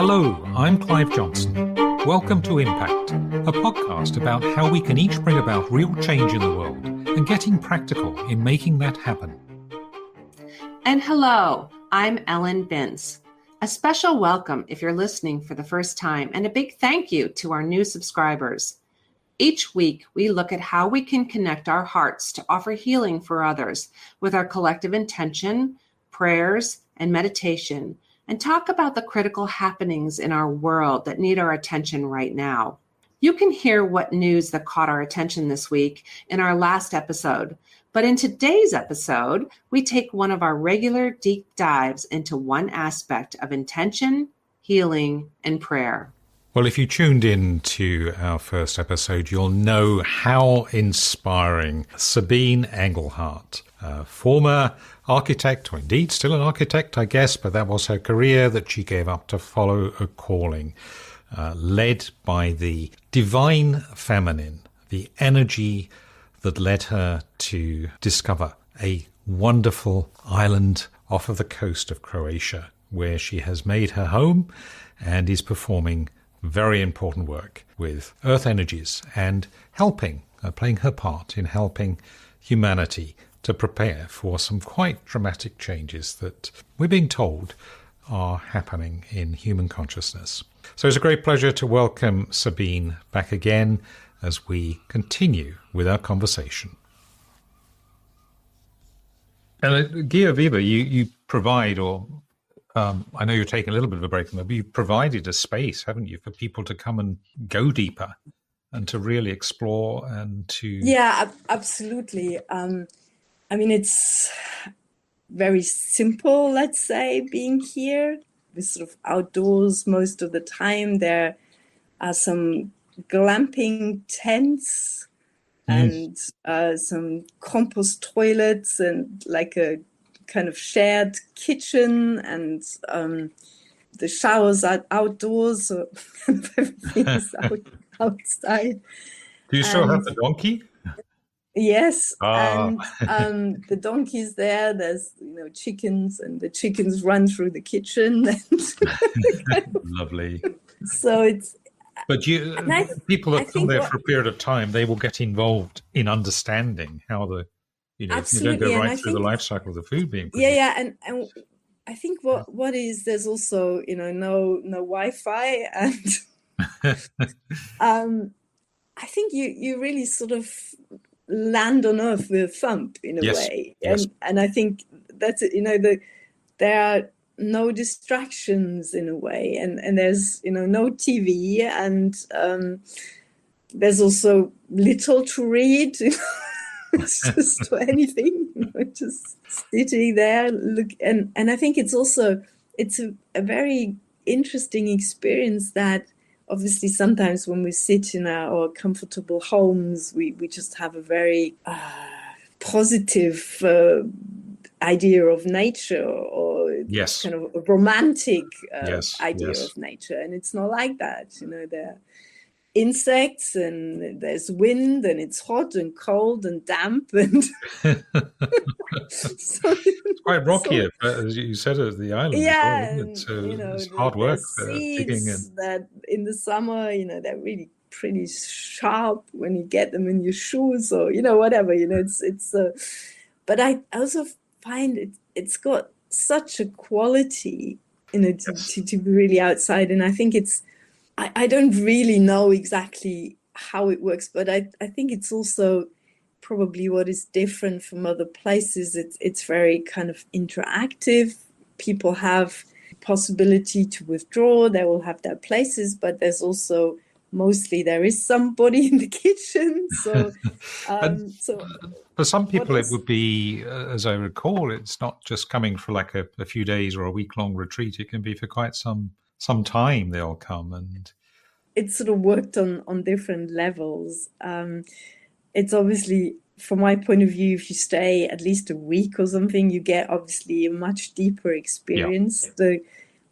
Hello, I'm Clive Johnson. Welcome to Impact, a podcast about how we can each bring about real change in the world and getting practical in making that happen. And hello, I'm Ellen Binns. A special welcome if you're listening for the first time, and a big thank you to our new subscribers. Each week, we look at how we can connect our hearts to offer healing for others with our collective intention, prayers, and meditation, and talk about the critical happenings in our world that need our attention right now. You can hear what news that caught our attention this week in our last episode, but in today's episode, we take one of our regular deep dives into one aspect of intention, healing, and prayer. Well, if you tuned in to our first episode, you'll know how inspiring Sabine Engelhardt, a former architect, or indeed still an architect, I guess, but that was her career that she gave up to follow a calling, led by the divine feminine, the energy that led her to discover a wonderful island off of the coast of Croatia, where she has made her home and is performing very important work with earth energies and helping, playing her part in helping humanity to prepare for some quite dramatic changes that we're being told are happening in human consciousness. So it's a great pleasure to welcome Sabine back again as we continue with our conversation. And Gia Viva, you provide, or I know you're taking a little bit of a break from that, but you've provided a space, haven't you, for people to come and go deeper and to really explore and to... Yeah, absolutely. I mean, it's very simple, let's say, being here. We're sort of outdoors most of the time. There are some glamping tents and some compost toilets and like a kind of shared kitchen, and the showers are outdoors, so everything is outside. Do you still have the donkey? Yes, and the donkey's there. There's chickens, and the chickens run through the kitchen. Lovely. So it's. But people that come there for a period of time, they will get involved in understanding how the, you don't go right through the life cycle of the food being produced. Yeah, and I think what is, there's also no Wi-Fi, and I think you really sort of land on earth with a thump in a way, and I think that's it. There are no distractions in a way, and there's no TV, and there's also little to read. It's just anything, just sitting there, look, and I think it's a very interesting experience that obviously sometimes when we sit in our comfortable homes, we just have a very positive idea of nature, or kind of a romantic idea of nature, and it's not like that. There are insects, and there's wind, and it's hot and cold and damp, and so, it's quite rocky, as you said, at the island. Yeah, well, it's hard work. Seeds that in the summer, they're really pretty sharp when you get them in your shoes, or whatever. It's. But I also find it's got such a quality to be really outside, and I think it's. I don't really know exactly how it works, but I think it's also probably what is different from other places. It's very kind of interactive. People have possibility to withdraw. They will have their places, but there's also mostly there is somebody in the kitchen. So, for some people, it would be, as I recall, it's not just coming for like a few days or a week-long retreat. It can be for quite some time they'll come, and it's sort of worked on different levels. It's obviously, from my point of view, if you stay at least a week or something, you get obviously a much deeper experience. Yeah. The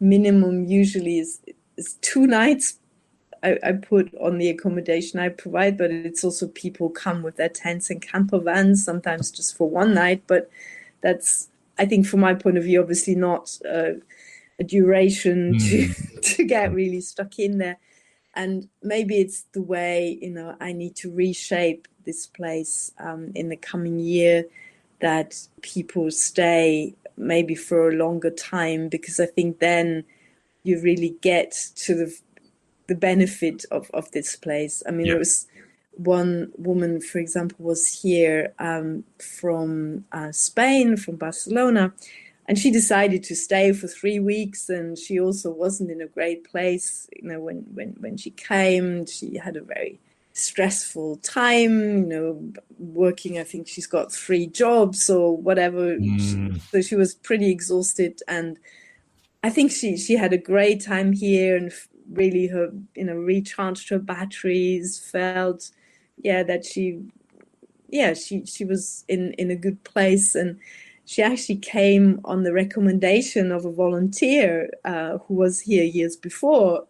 minimum usually is 2 nights. I put on the accommodation I provide, but it's also people come with their tents and camper vans, sometimes just for 1 night. But that's, I think, from my point of view, obviously not a duration Mm. to get really stuck in there. And maybe it's the way, I need to reshape this place in the coming year, that people stay maybe for a longer time, because I think then you really get to the benefit of this place. I mean, Yeah. there was one woman, for example, was here from Spain, from Barcelona, and she decided to stay for 3 weeks, and she also wasn't in a great place. When she came, she had a very stressful time, working. I think she's got 3 jobs or whatever. So she was pretty exhausted, and I think she had a great time here, and really her, recharged her batteries, felt, that she was in a good place. And she actually came on the recommendation of a volunteer who was here years before,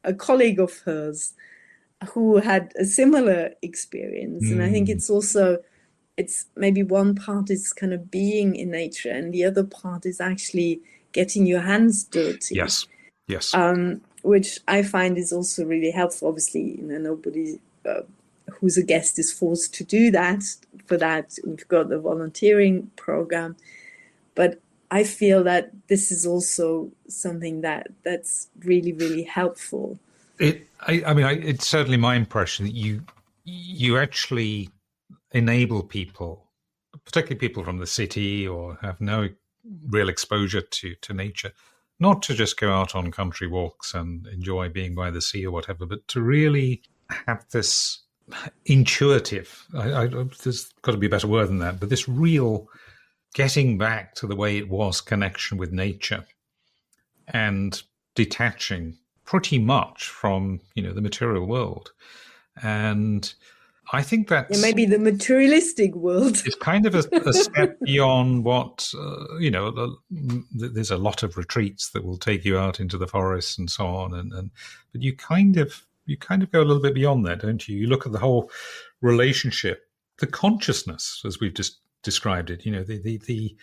a colleague of hers who had a similar experience. And I think it's maybe one part is kind of being in nature, and the other part is actually getting your hands dirty. Yes. Which I find is also really helpful. Obviously, nobody who's a guest is forced to do that. For that, we've got the volunteering program. But I feel that this is also something that's really, really helpful. It's certainly my impression that you actually enable people, particularly people from the city or have no real exposure to nature, not to just go out on country walks and enjoy being by the sea or whatever, but to really have this intuitive, there's got to be a better word than that, but this real getting back to the way it was connection with nature and detaching pretty much from, the material world. And I think that's maybe the materialistic world. It's kind of a step beyond what, there's a lot of retreats that will take you out into the forests and so on. But you kind of go a little bit beyond that, don't you? You look at the whole relationship, the consciousness, as we've just described it, the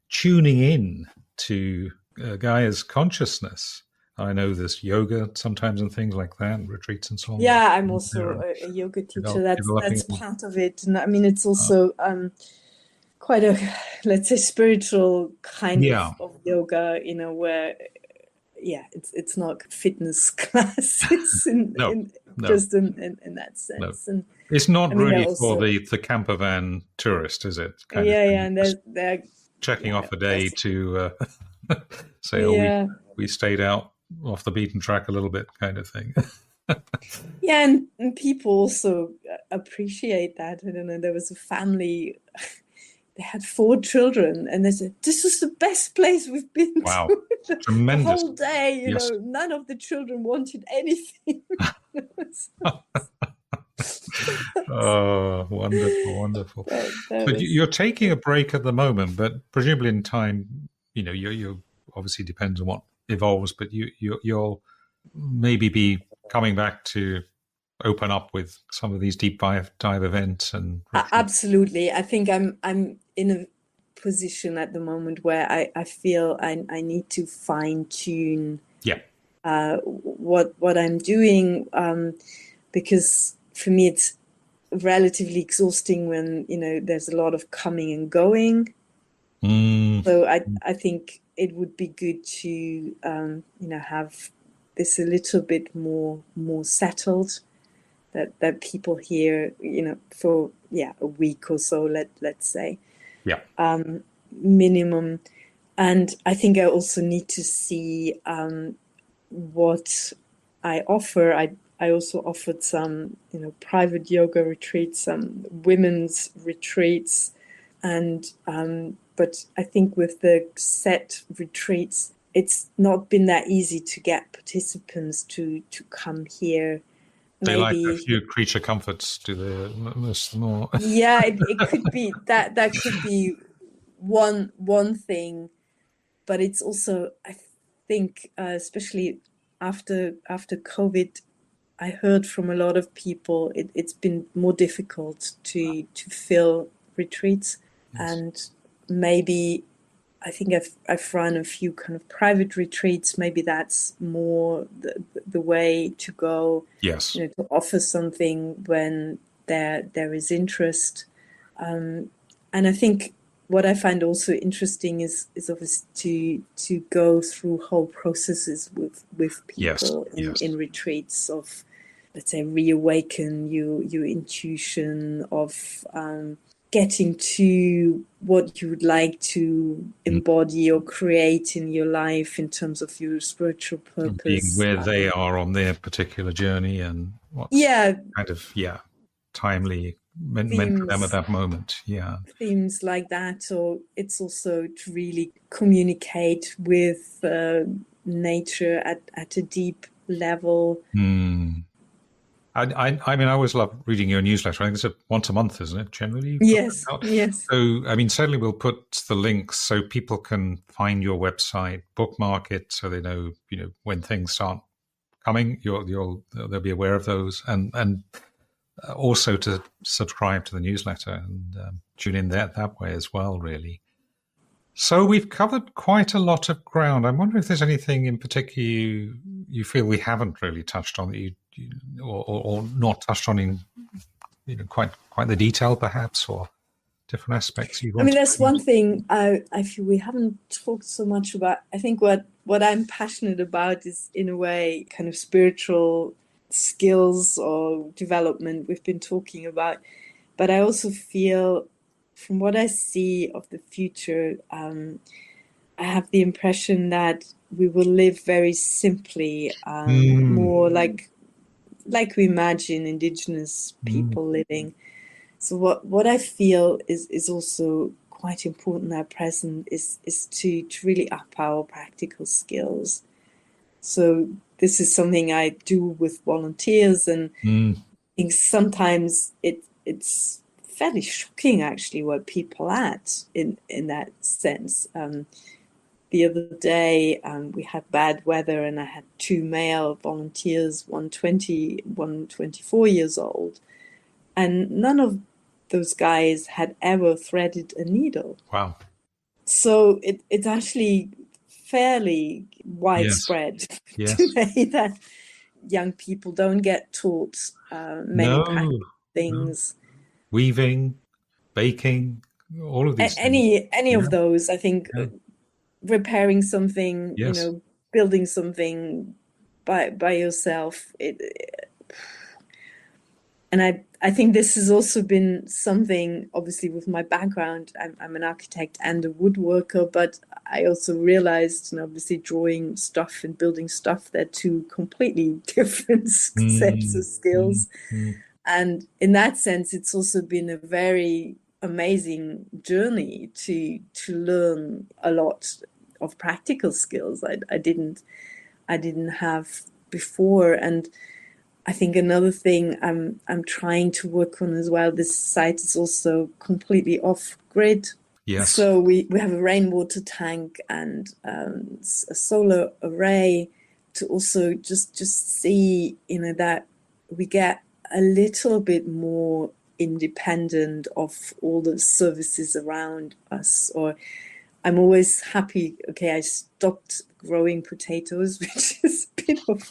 tuning in to Gaia's consciousness. I know there's yoga sometimes and things like that, and retreats and so on. Yeah, I'm also a yoga teacher. That's part of it. And I mean, it's also quite a, let's say, spiritual kind of yoga, where, it's not fitness classes just in that sense. No. And it's not really for the camper van tourist, is it? And they're checking off a day to say, we stayed out off the beaten track a little bit, kind of thing. And people also appreciate that. I don't know, there was a family, they had 4 children, and they said, this was the best place we've been to. Tremendous. The whole day, none of the children wanted anything. Oh, wonderful. But you're taking a break at the moment, but presumably in time, you obviously depends on what evolves, but you'll maybe be coming back to open up with some of these deep dive events and absolutely. I think I'm in a position at the moment where I feel I need to fine tune what I'm doing, because for me it's relatively exhausting when there's a lot of coming and going. So I think it would be good to have this a little bit more settled, that people here for a week or so, let's say, minimum. And I think I also need to see what I offer. I also offered some private yoga retreats, some women's retreats, and but I think with the set retreats, it's not been that easy to get participants to come here. They like a few creature comforts, do they? More. Yeah, it could be that could be one thing, but it's also, I think, especially after COVID, I heard from a lot of people it's been more difficult to fill retreats, and maybe I think I've run a few kind of private retreats. Maybe that's more the way to go. Yes. To offer something when there is interest. And I think what I find also interesting is obviously to go through whole processes with people in retreats of, let's say, reawaken your intuition, of getting to what you would like to embody or create in your life in terms of your spiritual purpose. Being where they are on their particular journey and what's kind of, timely meant for them at that moment. Yeah. Themes like that. Or it's also to really communicate with nature at a deep level. I mean, I always love reading your newsletter. I think it's once a month, isn't it, generally? Yes. So, I mean, certainly we'll put the links so people can find your website, bookmark it, so they know, when things start coming, they'll be aware of those, and also to subscribe to the newsletter and tune in that way as well, really. So we've covered quite a lot of ground. I'm wondering if there's anything in particular you feel we haven't really touched on that you or not touched on in quite the detail, perhaps, or different aspects you want. I mean, that's one thing I feel we haven't talked so much about. I think what I'm passionate about is, in a way, kind of spiritual skills or development we've been talking about. But I also feel, from what I see of the future, I have the impression that we will live very simply, more like we imagine indigenous people living. So what I feel is also quite important at present is to really up our practical skills. So this is something I do with volunteers, and I think sometimes it's fairly shocking actually where people at in that sense. The other day we had bad weather, and I had two male volunteers, one 20, one 24 years old, and none of those guys had ever threaded a needle. Wow. So it's actually fairly widespread today that young people don't get taught many practical things. Weaving, baking, all of these things. Any of those, I think. Repairing something, building something by yourself. And I think this has also been something, obviously, with my background. I'm an architect and a woodworker, but I also realized, obviously, drawing stuff and building stuff, they're two completely different sets of skills. And in that sense, it's also been a very amazing journey to learn a lot of practical skills I didn't have before. And I think another thing I'm trying to work on as well, this site is also completely off grid. Yes. So we have a rainwater tank and a solar array to also just see, that we get a little bit more independent of all the services around us. Or I'm always happy. Okay, I stopped growing potatoes, which is a bit of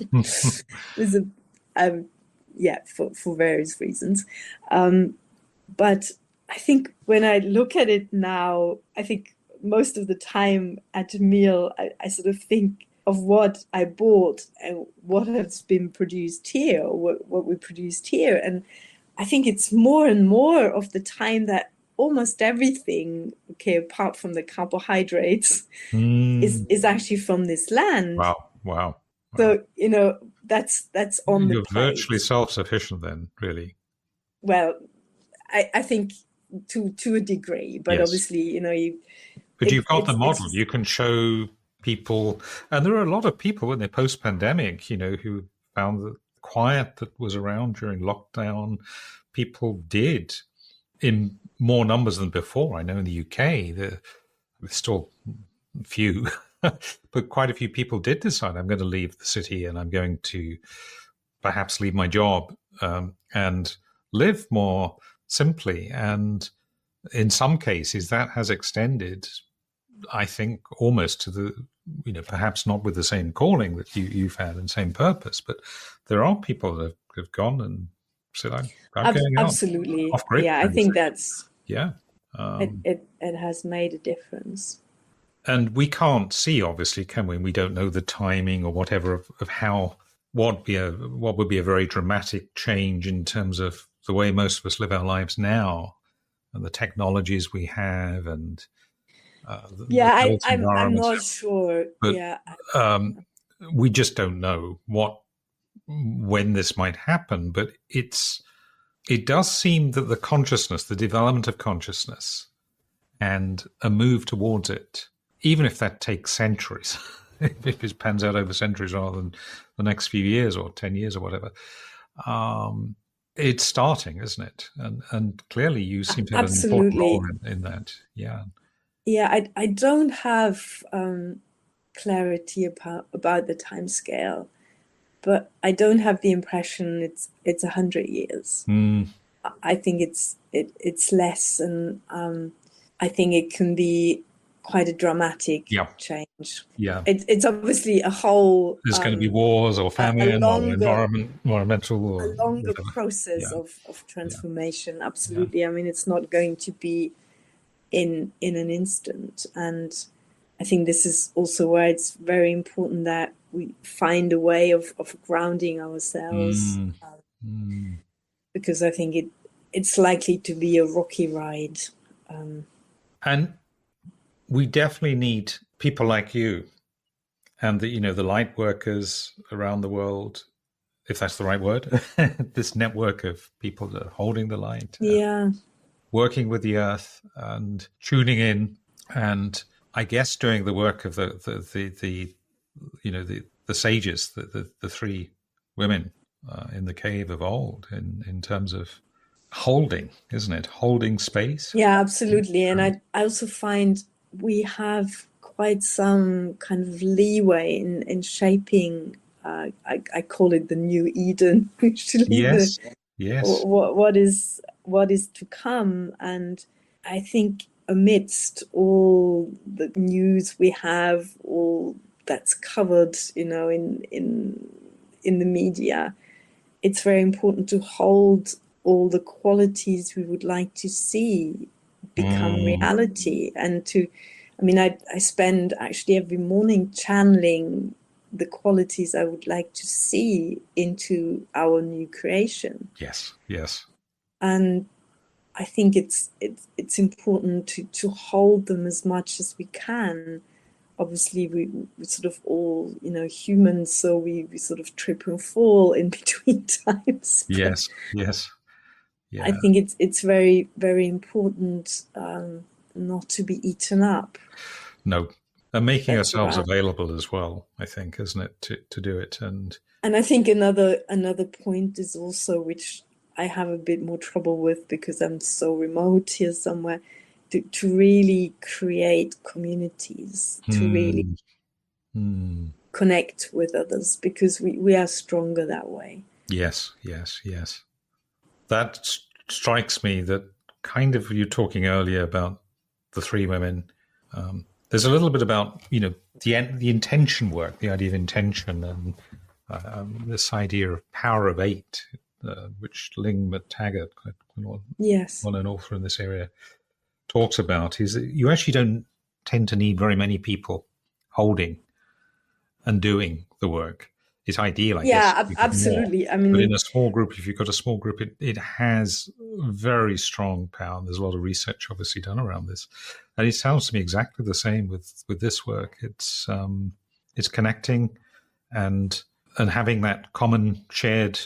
for various reasons. But I think when I look at it now, I think most of the time at a meal, I sort of think of what I bought and what has been produced here, or what we produced here. And I think it's more and more of the time that almost everything, apart from the carbohydrates, is actually from this land. Wow. So, that's on the plate. You're virtually self-sufficient then, really. Well, I think to a degree, but obviously, But you've got the model. You can show people, and there are a lot of people in the post-pandemic, who found the quiet that was around during lockdown, people did in more numbers than before. I know in the UK, there's still few, but quite a few people did decide, I'm going to leave the city and I'm going to perhaps leave my job and live more simply. And in some cases, that has extended I think almost to the, perhaps not with the same calling that you've had and same purpose, but there are people that have gone and said, I'm going out Absolutely. off grid. Yeah, I think that's, yeah. it has made a difference. And we can't see, obviously, can we? We don't know the timing or whatever of how, what would be a very dramatic change in terms of the way most of us live our lives now and the technologies we have and I'm not sure. But yeah, we just don't know when this might happen. But it does seem that the consciousness, the development of consciousness, and a move towards it, even if that takes centuries, if it pans out over centuries rather than the next few years or 10 years or whatever, it's starting, isn't it? And clearly you seem to have an important role in that. Yeah. Yeah, I don't have clarity about the time scale, but I don't have the impression it's 100 years. I think it's less, and I think it can be quite a dramatic change. Yeah, it's obviously a whole. There's going to be wars or famine or environmental or a longer whatever. process of transformation. Absolutely. Yeah. I mean, it's not going to be in an instant, and I think this is also where it's very important that we find a way of grounding ourselves, because I think it's likely to be a rocky ride. And we definitely need people like you and the light workers around the world, if that's the right word, this network of people that are holding the light, working with the earth and tuning in, and I guess doing the work of the sages, the three women in the cave of old, in terms of holding, isn't it? Holding space. Yeah, absolutely. And I also find we have quite some kind of leeway in shaping. I call it the new Eden, actually. Yes. What is to come, and I think amidst all the news we have, all that's covered, in the media, it's very important to hold all the qualities we would like to see become reality, and I spend actually every morning channeling the qualities I would like to see into our new creation. Yes. And I think it's important to hold them as much as we can. Obviously, we sort of all, humans, so we sort of trip and fall in between times. Yes. Yeah. I think it's very, very important not to be eaten up. No. And making ourselves available as well, I think, isn't it, to do it. And I think another point is also, which I have a bit more trouble with because I'm so remote here somewhere, to really create communities, to really connect with others, because we are stronger that way. Yes. That strikes me that kind of you talking earlier about the three women. There's a little bit about, the intention work, the idea of intention, and this idea of power of eight, which Ling McTaggart, well-known author in this area, talks about, is that you actually don't tend to need very many people holding and doing the work. It's ideal, I guess. Yeah, absolutely. More. But in a small group, if you've got a small group, it has very strong power. And there's a lot of research obviously done around this. And it sounds to me exactly the same with this work. It's connecting and having that common shared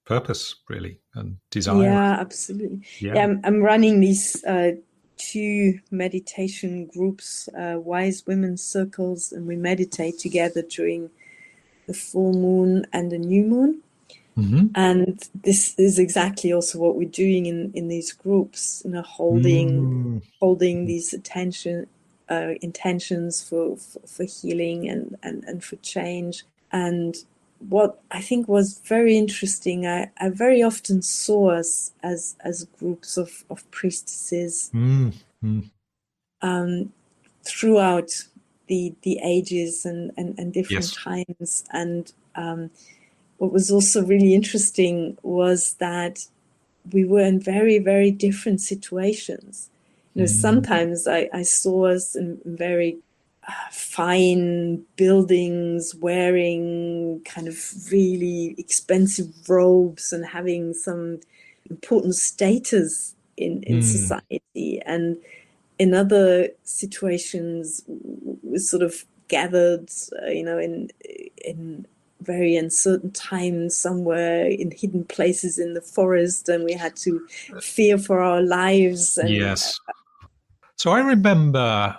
purpose, really, and desire. Yeah, absolutely. Yeah, I'm running these 2 meditation groups, Wise Women Circles, and we meditate together during the full moon and the new moon. And this is exactly also what we're doing in these groups, holding these intentions for healing and for change. And what I think was very interesting, I very often saw us as groups of priestesses, throughout the ages and different Yes. times. And what was also really interesting was that we were in very, very different situations. Sometimes I saw us in very fine buildings, wearing kind of really expensive robes and having some important status in society. And in other situations, we sort of gathered, in very uncertain times, somewhere in hidden places in the forest, and we had to fear for our lives. And Yes. So I remember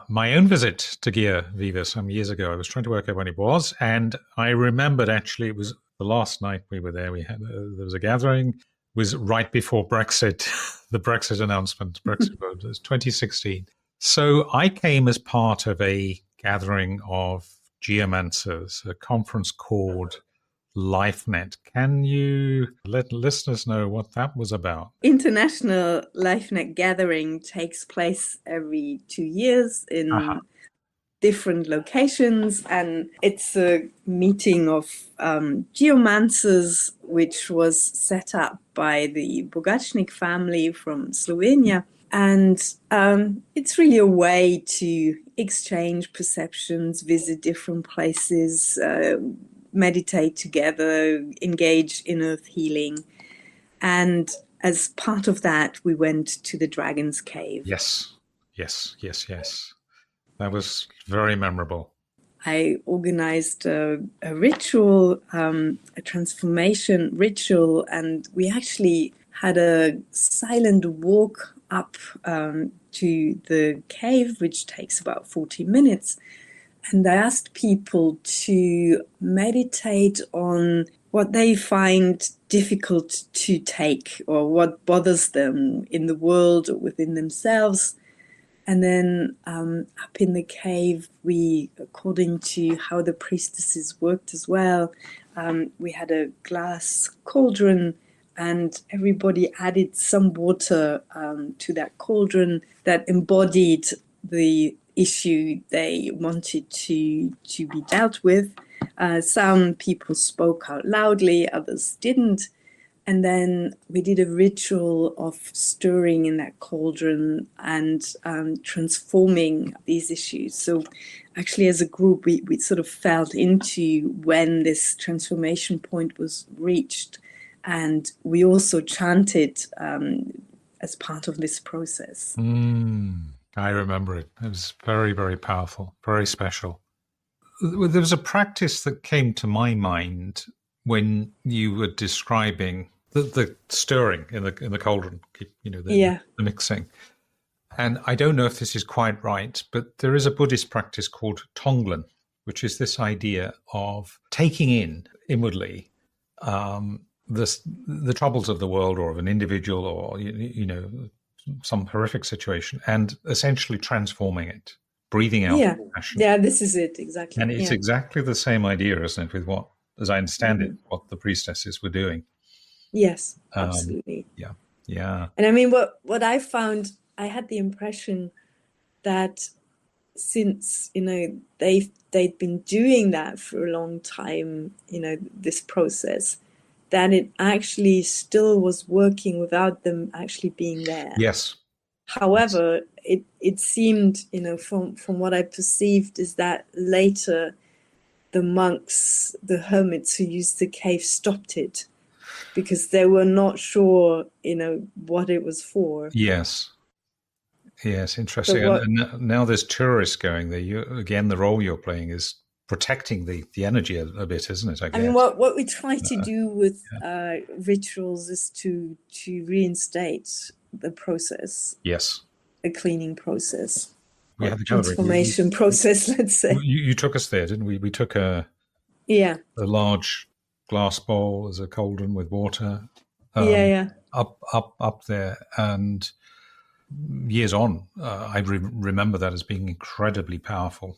my own visit to Gia Viva some years ago. I was trying to work out when it was, and I remembered actually it was the last night we were there. We had there was a gathering. It was right before Brexit, the Brexit announcement. Brexit vote. It was 2016. So I came as part of a gathering of geomancers, a conference called LifeNet. Can you let listeners know what that was about? International LifeNet gathering takes place every 2 years in different locations, and it's a meeting of geomancers, which was set up by the Bogachnik family from Slovenia. And it's really a way to exchange perceptions, visit different places, meditate together, engage in earth healing. And as part of that, we went to the Dragon's Cave. Yes. That was very memorable. I organized a ritual, a transformation ritual, and we actually had a silent walk up to the cave, which takes about 40 minutes. And I asked people to meditate on what they find difficult to take or what bothers them in the world or within themselves. And then up in the cave, we, according to how the priestesses worked as well, we had a glass cauldron, and everybody added some water to that cauldron that embodied the issue they wanted to be dealt with. Some people spoke out loudly, others didn't. And then we did a ritual of stirring in that cauldron and transforming these issues. So actually, as a group, we sort of felt into when this transformation point was reached. And we also chanted as part of this process. I remember it. It was very, very powerful, very special. There was a practice that came to my mind when you were describing the stirring in the cauldron, the mixing. And I don't know if this is quite right, but there is a Buddhist practice called Tonglen, which is this idea of taking in inwardly the troubles of the world or of an individual or, some horrific situation and essentially transforming it, breathing out compassion. Yeah, this is it, exactly. And it's exactly the same idea, isn't it, with what, as I understand it, what the priestesses were doing. Yes, absolutely. Yeah. And I mean, what I found, I had the impression that since, they'd been doing that for a long time, this process, that it actually still was working without them actually being there. Yes. However, it seemed, from what I perceived, is that later the monks, the hermits who used the cave stopped it because they were not sure, what it was for. Yes, interesting. So and now there's tourists going there. Again, the role you're playing is protecting the energy a bit, isn't it? I mean, what we try to do with rituals is to reinstate the process. Yes. A cleaning process. We had the transformation process, let's say. You took us there, didn't we? We took a large glass bowl as a cauldron with water. Up there, and years on, I remember that as being incredibly powerful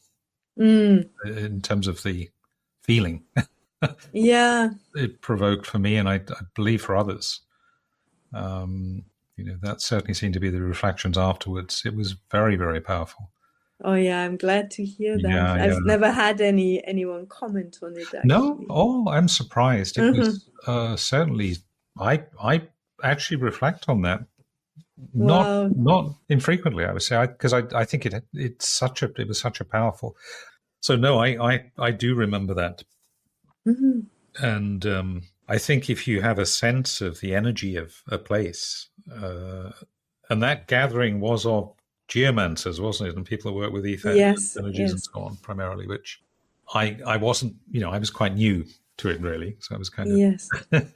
in terms of the feeling. It provoked for me, and I believe for others. That certainly seemed to be the reflections afterwards. It was very, very powerful. Oh yeah, I'm glad to hear that. Yeah, yeah. I've never had anyone comment on it No, actually. oh, I'm surprised. It Hmm. was certainly. I actually reflect on that not Wow. not infrequently. I would say because I think it was such a powerful. So no, I do remember that, Hmm. and I think if you have a sense of the energy of a place, and that gathering was of geomancers, wasn't it, and people who work with ether Yes, energies and yes, so on, primarily, which I wasn't, I was quite new to it really, so I was kind yes. of,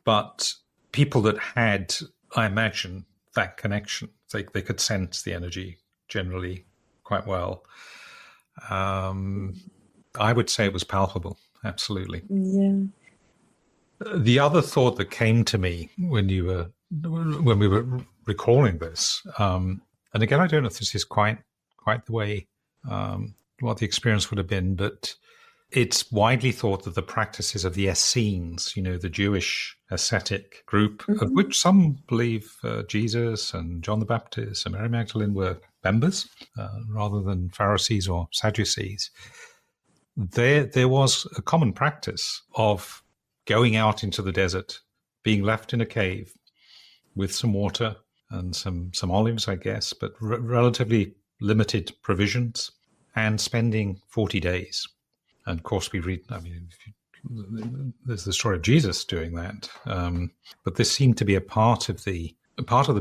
but people that had, I imagine, that connection, they could sense the energy generally quite well. I would say it was palpable, absolutely. Yeah. The other thought that came to me when we were recalling this, and again, I don't know if this is quite the way what the experience would have been, but it's widely thought that the practices of the Essenes, the Jewish ascetic group, of Hmm. which some believe Jesus and John the Baptist and Mary Magdalene were members, rather than Pharisees or Sadducees, there was a common practice of going out into the desert, being left in a cave with some water and some olives, I guess, but relatively limited provisions, and spending 40 days. And of course, we read, there's the story of Jesus doing that. But this seemed to be a part of the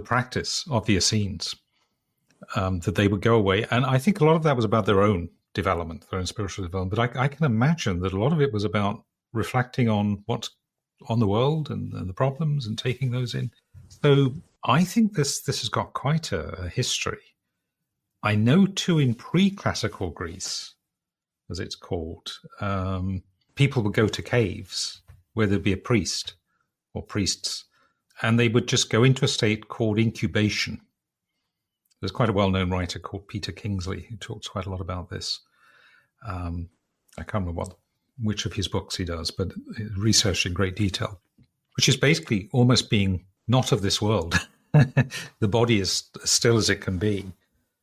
practice of the Essenes, that they would go away. And I think a lot of that was about their own development, their own spiritual development. But I can imagine that a lot of it was about reflecting on what's on the world and the problems and taking those in. So I think this has got quite a history. I know too, in pre-classical Greece, as it's called, people would go to caves where there'd be a priest or priests, and they would just go into a state called incubation. There's quite a well-known writer called Peter Kingsley who talks quite a lot about this. I can't remember which of his books he does, but researched in great detail, which is basically almost being not of this world. The body is as still as it can be,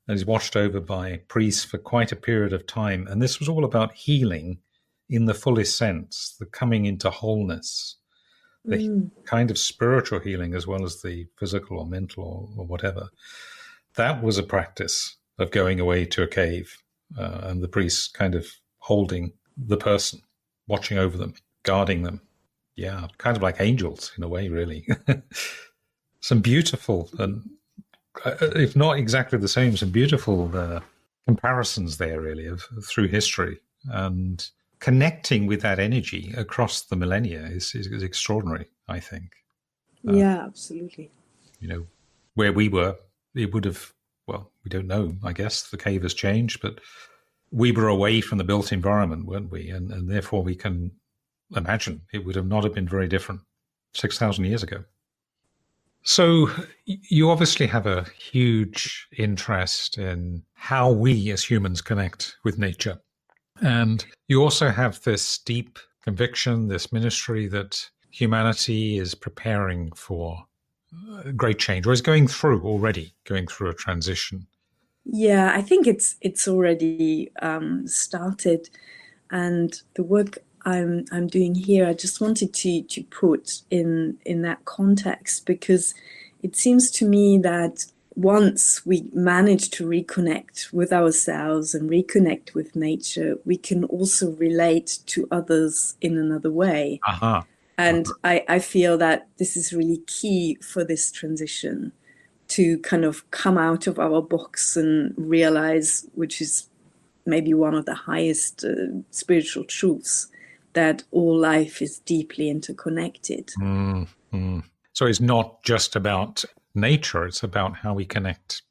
and is watched over by priests for quite a period of time. And this was all about healing in the fullest sense, the coming into wholeness, the Mm. kind of spiritual healing as well as the physical or mental or whatever. That was a practice of going away to a cave, and the priest kind of holding the person, watching over them, guarding them. Yeah, kind of like angels in a way, really. Some beautiful, and if not exactly the same, some beautiful comparisons there, really, through history. And connecting with that energy across the millennia is extraordinary, I think. Yeah, absolutely. Where we were, it would have, well, we don't know, I guess. The cave has changed, but we were away from the built environment, weren't we? And therefore we can imagine it would have not have been very different 6,000 years ago. So you obviously have a huge interest in how we as humans connect with nature. And you also have this deep conviction, this ministry that humanity is preparing for great change, or is going through a transition. Yeah, I think it's already started, and the work I'm doing here, I just wanted to put in that context, because it seems to me that once we manage to reconnect with ourselves and reconnect with nature, we can also relate to others in another way. Aha. And I feel that this is really key for this transition, to kind of come out of our box and realize, which is maybe one of the highest spiritual truths, that all life is deeply interconnected. Mm-hmm. So it's not just about nature, it's about how we connect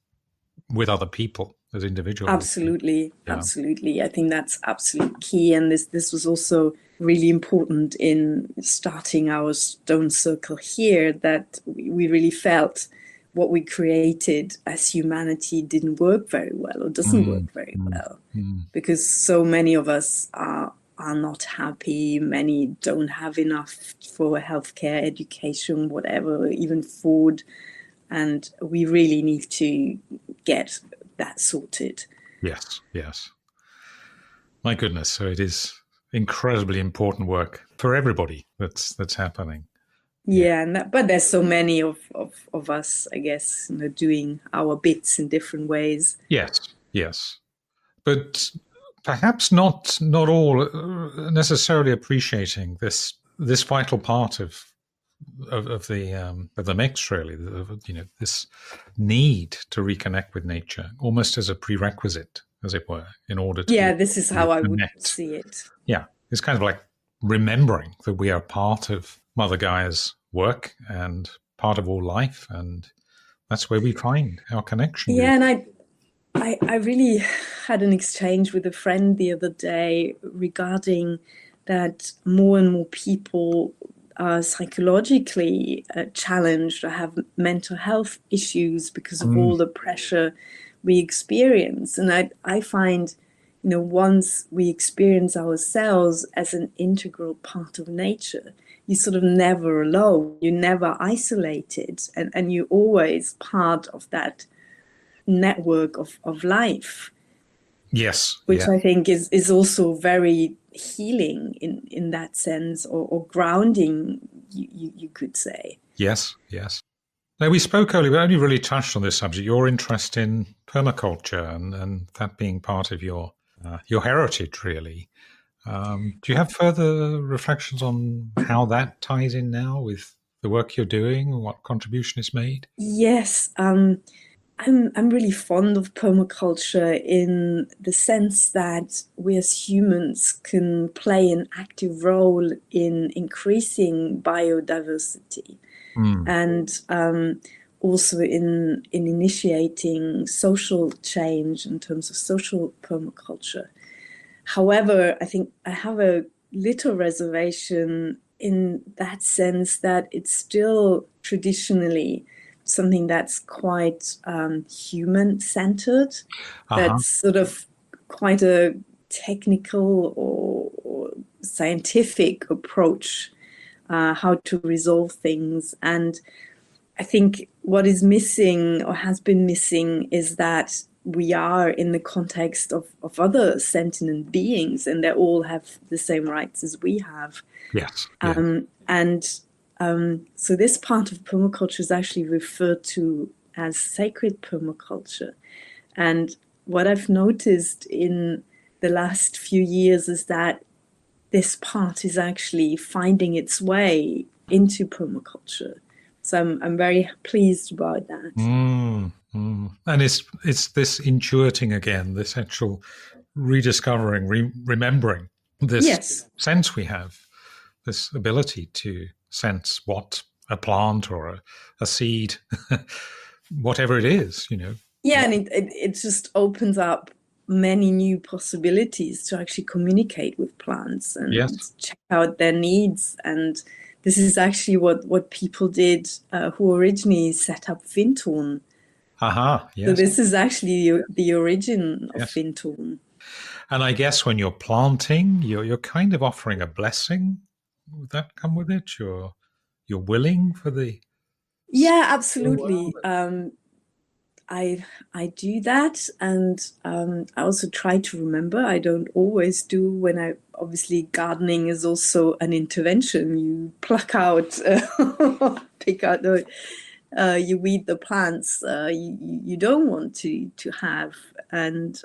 with other people as individuals. Absolutely, Yeah. Absolutely. I think that's absolutely key. And this was also really important in starting our stone circle here, that we really felt what we created as humanity didn't work very well, or doesn't work very well, because so many of us are not happy. Many don't have enough for healthcare, education, whatever, even food. And we really need to get that sorted. Yes, yes. My goodness. So it is incredibly important work for everybody that's happening. Yeah, but there's so many of us, I guess, doing our bits in different ways. Yes, yes. But perhaps not all necessarily appreciating this vital part of the mix, really. This need to reconnect with nature, almost as a prerequisite, as it were, in order Yeah, to this is how I would connect. see it. Yeah, it's kind of like remembering that we are part of Mother Gaia's work and part of all life, and that's where we find our connection with. Yeah, and I really had an exchange with a friend the other day regarding that more and more people are psychologically challenged or have mental health issues because of all the pressure we experience. And I find, once we experience ourselves as an integral part of nature, you're sort of never alone, you're never isolated, and you're always part of that network of life. Yes, which yeah. I think is also very healing in that sense, or grounding, you could say. Yes, yes. Now, we spoke earlier, we only really touched on this subject, your interest in permaculture and that being part of your heritage, really. Do you have further reflections on how that ties in now with the work you're doing and what contribution it's made? Yes, I'm really fond of permaculture in the sense that we as humans can play an active role in increasing biodiversity, and also in initiating social change in terms of social permaculture. However, I think I have a little reservation in that sense that it's still traditionally something that's quite human-centered, that's sort of quite a technical or scientific approach how to resolve things. And I think what is missing or has been missing is that we are in the context of other sentient beings, and they all have the same rights as we have. Yes. So this part of permaculture is actually referred to as sacred permaculture. And what I've noticed in the last few years is that this part is actually finding its way into permaculture. So I'm very pleased about that. And it's this intuiting again, this actual rediscovering, remembering this sense we have, this ability to sense what a plant or a seed, whatever it is, Yeah, and it just opens up many new possibilities to actually communicate with plants and check out their needs. And this is actually what people did who originally set up Vinton. Yes. So this is actually the origin of Vinton. And I guess when you're planting, you're kind of offering a blessing. Would that come with it? You're willing for the... Yeah, absolutely. I do that, and I also try to remember. I don't always do. Obviously gardening is also an intervention. You pluck out, pick out you weed the plants you don't want to have, and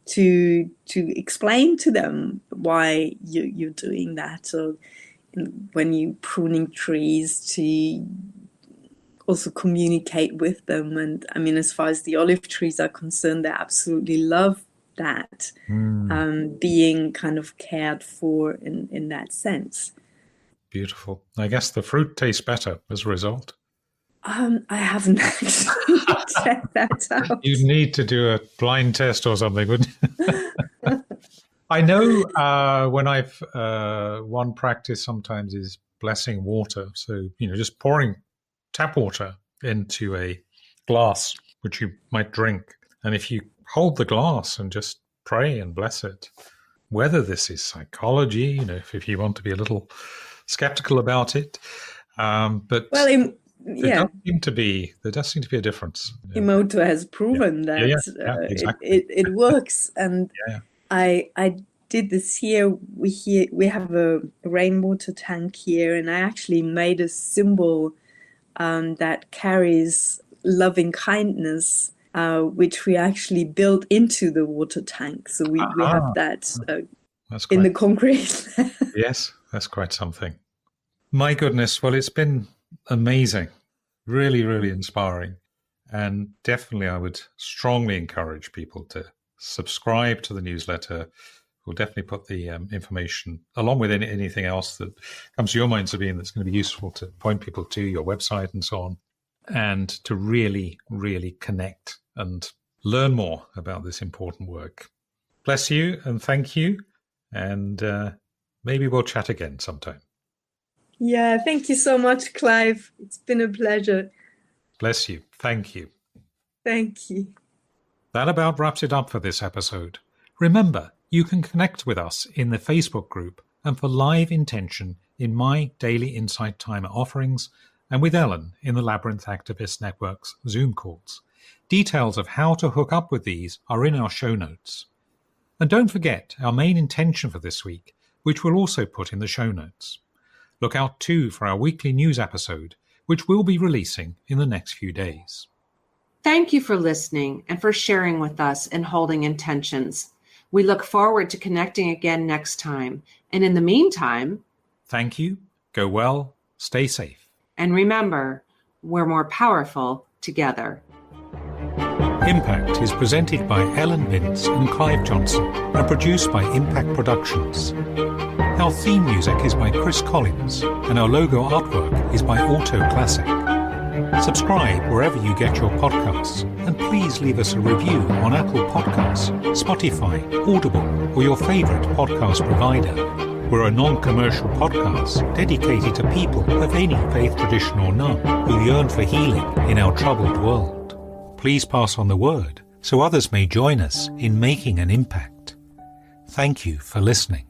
to explain to them why you're doing that. So when you pruning trees, to also communicate with them. And I mean, as far as the olive trees are concerned, they absolutely love that, being kind of cared for in that sense. Beautiful. I guess the fruit tastes better as a result. I haven't actually checked that out. You'd need to do a blind test or something, wouldn't you? I know when I've one practice sometimes is blessing water. So, just pouring tap water into a glass, which you might drink. And if you hold the glass and just pray and bless it, whether this is psychology, if you want to be a little skeptical about it. But well, yeah, There does seem to be a difference. Yeah. Emoto has proven that exactly. it works. And Yeah. I did this here. We have a rainwater tank here, and I actually made a symbol that carries loving kindness, which we actually built into the water tank. So we have that in the concrete. Yes, that's quite something. My goodness. Well, it's been amazing. Really, really inspiring. And definitely I would strongly encourage people to subscribe to the newsletter. We'll definitely put the information along with anything else that comes to your mind, Sabine, that's going to be useful to point people to your website and so on, and to really, really connect and learn more about this important work. Bless you and thank you. And maybe we'll chat again sometime. Yeah, thank you so much, Clive. It's been a pleasure. Bless you. Thank you. Thank you. That about wraps it up for this episode. Remember, you can connect with us in the Facebook group and for live intention in my Daily Insight Timer offerings and with Ellen in the Labyrinth Activist Network's Zoom calls. Details of how to hook up with these are in our show notes. And don't forget our main intention for this week, which we'll also put in the show notes. Look out too for our weekly news episode, which we'll be releasing in the next few days. Thank you for listening and for sharing with us and holding intentions. We look forward to connecting again next time. And in the meantime, thank you, go well, stay safe. And remember, we're more powerful together. Impact is presented by Ellen Vince and Clive Johnson and produced by Impact Productions. Our theme music is by Chris Collins and our logo artwork is by Auto Classic. Subscribe wherever you get your podcasts and please leave us a review on Apple Podcasts, Spotify, Audible or your favorite podcast provider. We're a non-commercial podcast dedicated to people of any faith tradition or none who yearn for healing in our troubled world. Please pass on the word so others may join us in making an impact. Thank you for listening.